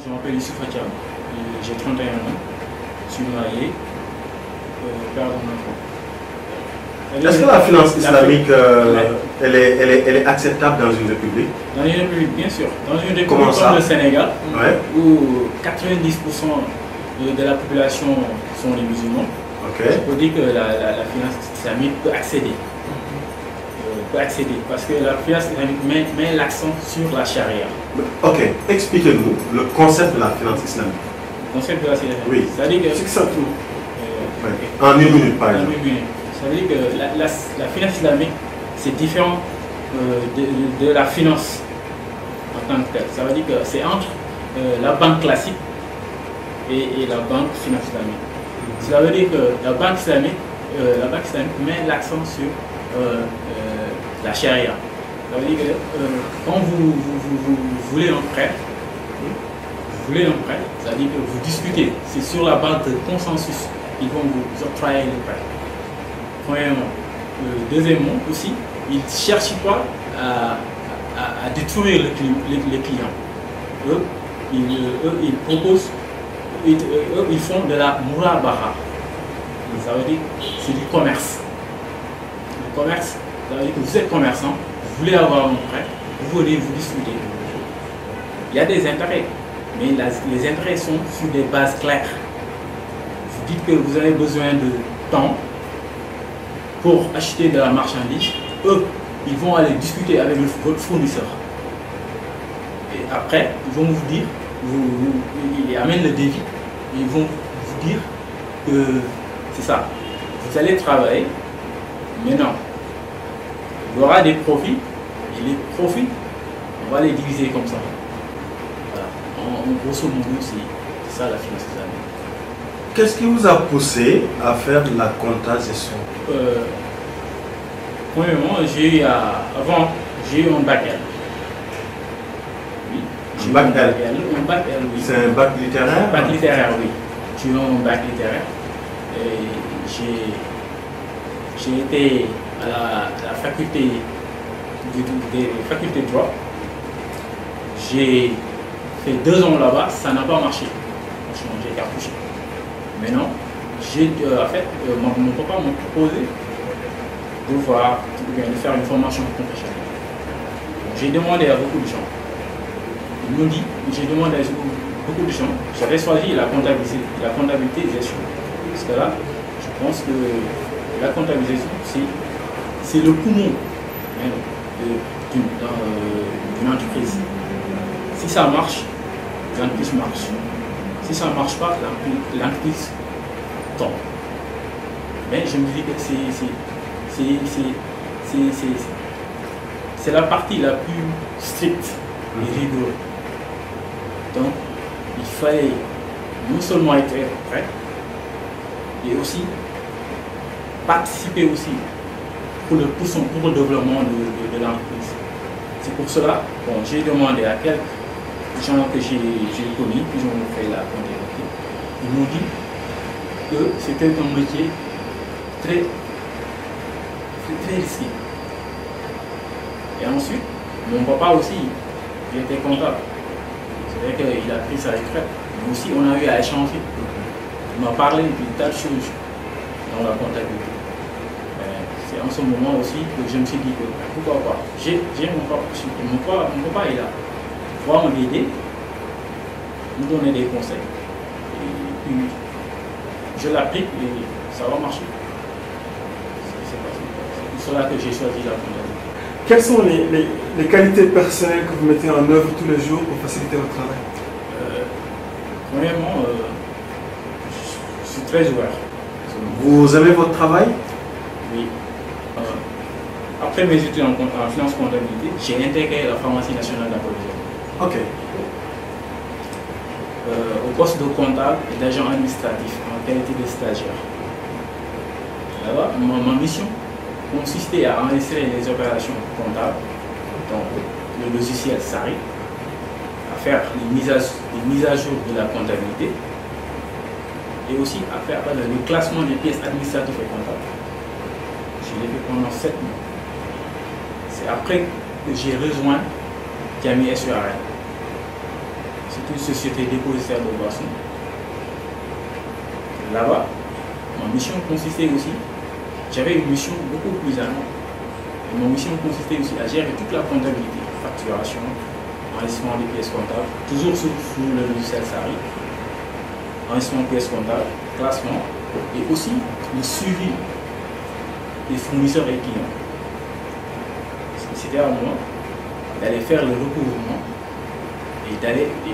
Je m'appelle Youssouf Hatiam, j'ai 31 ans, je suis marié, père d'un enfant. Est-ce que la finance islamique, elle est acceptable dans une république? Dans une république, bien sûr. Dans une république comme le Sénégal, ouais. où 90% de la population sont les musulmans, okay. je peux dire que la finance islamique peut accéder. Parce que la finance islamique met l'accent sur la charia. Ok, expliquez-nous le concept de la finance islamique. Le concept de la finance islamique. Oui, c'est-à-dire que c'est ça tout. En une minute, par exemple. Ça veut dire que la finance islamique, c'est différent de la finance en tant que telle. Ça veut dire que c'est entre la banque classique et la banque finance islamique. Ça veut dire que la banque islamique met l'accent sur la charia. Ça veut dire que quand vous voulez un prêt, c'est-à-dire que vous discutez, c'est sur la base de consensus qu'ils vont vous octroyer le prêt. Premièrement. Deuxièmement aussi, ils ne cherchent pas à détruire les clients. Eux, ils proposent, ils font de la murabaha. Ça veut dire que c'est du commerce. Le commerce, ça veut dire que vous êtes commerçant, vous voulez avoir un prêt, vous voulez vous discuter. Il y a des intérêts, mais les intérêts sont sur des bases claires. Vous dites que vous avez besoin de temps pour acheter de la marchandise, eux, ils vont aller discuter avec votre fournisseur. Et après, ils vont vous dire, ils amènent le devis, et ils vont vous dire que c'est ça. Vous allez travailler, mais non. Il y aura des profits, et les profits, on va les diviser comme ça. Voilà. En grosso modo, c'est ça la finance islamique. Qu'est-ce qui vous a poussé à faire de la compta-gestion? Premièrement, avant, j'ai eu un bac L. Oui. Un bac L? Un bac L, oui. C'est un bac littéraire? Bac littéraire, oui. J'ai eu un bac littéraire. Et j'ai été à la faculté de droit. J'ai fait 2 ans là-bas, ça n'a pas marché. Franchement, j'ai cartouché. Maintenant, en fait, mon papa m'a proposé de faire une formation professionnelle. J'ai demandé à beaucoup de gens. Ils m'ont dit, j'ai demandé à beaucoup de gens, j'avais choisi la comptabilité gestion. Parce que là, je pense que la comptabilisation, c'est le poumon d'une entreprise. Si ça marche, l'entreprise marche. Si ça ne marche pas, l'entreprise tombe. Mais je me dis que c'est la partie la plus stricte et rigoureuse. Donc, il fallait non seulement être prêt, et aussi participer aussi pour le développement de l'entreprise. C'est pour cela que j'ai demandé à quelques gens que j'ai connus, qui ont fait la comptabilité, ils m'ont dit que c'était un métier très risqué. Et ensuite, mon papa aussi, il était comptable. C'est vrai qu'il a pris sa retraite. Mais aussi, on a eu à échanger. Il m'a parlé de tas de choses dans la comptabilité. C'est en ce moment aussi que je me suis dit que pourquoi pas. J'ai mon papa est là. Il va m'aider, me donner des conseils. Et puis, je l'applique et ça va marcher. C'est pour cela que j'ai choisi la comptabilité. Quelles sont les qualités personnelles que vous mettez en œuvre tous les jours pour faciliter votre travail? Premièrement, je suis très ouvert. Vous aimez votre travail? Oui. Après mes études en finance comptabilité, j'ai intégré la pharmacie nationale d'approvisionnement. Ok. Au poste de comptable et d'agent administratif en qualité de stagiaire. Là-bas, ma mission consistait à enregistrer les opérations comptables, donc le logiciel SARI, à faire les mises à jour de la comptabilité et aussi à faire le classement des pièces administratives et comptables. Je l'ai fait pendant 7 mois. C'est après que j'ai rejoint Camille SURL. C'est une société dépositaire de boissons. Là-bas, ma mission consistait aussi, j'avais une mission beaucoup plus énorme. Ma mission consistait aussi à gérer toute la comptabilité, facturation, enregistrement des pièces comptables, toujours sous le logiciel SARI, enregistrement des pièces comptables, classement, et aussi le suivi des fournisseurs et clients. C'était à moi d'aller faire le recouvrement et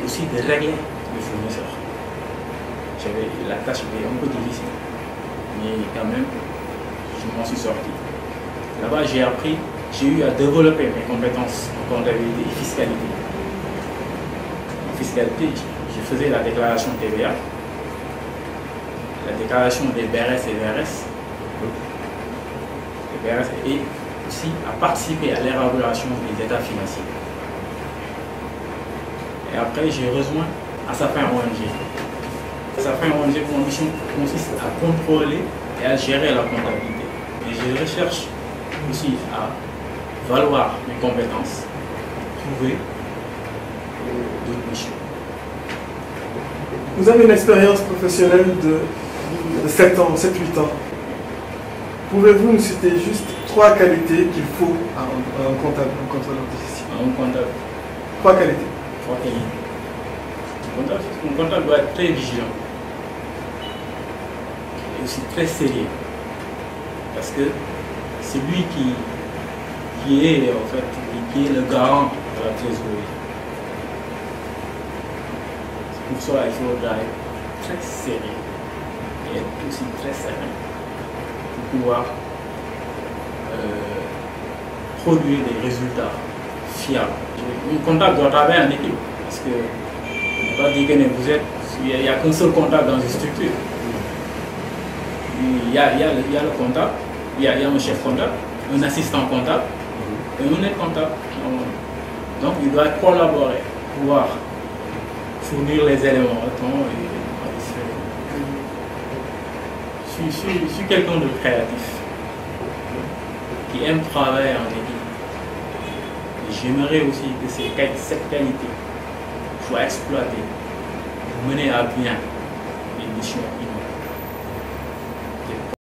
aussi de régler les fournisseurs. La tâche était un peu difficile, mais quand même, je m'en suis sorti. Là-bas, j'ai eu à développer mes compétences en comptabilité et fiscalité. En fiscalité, je faisais la déclaration TVA, la déclaration des BRS et VRS, et aussi à participer à l'élaboration des états financiers. Et après, j'ai rejoint Assafin ONG. Assafin ONG, mon mission consiste à contrôler et à gérer la comptabilité. Et je recherche aussi à valoir mes compétences, trouver d'autres missions. Vous avez une expérience professionnelle de 7 ans, 7-8 ans. Pouvez-vous nous citer juste 3 qualités qu'il faut à un comptable, un contrôleur de gestion? Un comptable. 3 qualités. 3 qualités. Un comptable doit être très vigilant et aussi très sérieux, parce que c'est lui qui est en fait qui est le garant de la trésorerie. Pour cela, il faudra être très sérieux et être aussi très serein pour pouvoir produire des résultats fiables. Un comptable doit travailler en équipe, parce que on ne peut pas dire qu'il n'y a qu'un seul comptable dans une structure. Il y a le comptable, il y a un chef comptable, un assistant comptable et un aide comptable. Donc il doit collaborer, pouvoir fournir les éléments à temps. Je suis quelqu'un de créatif qui aime travailler en équipe. J'aimerais aussi que cette qualité soit exploitée pour mener à bien les missions.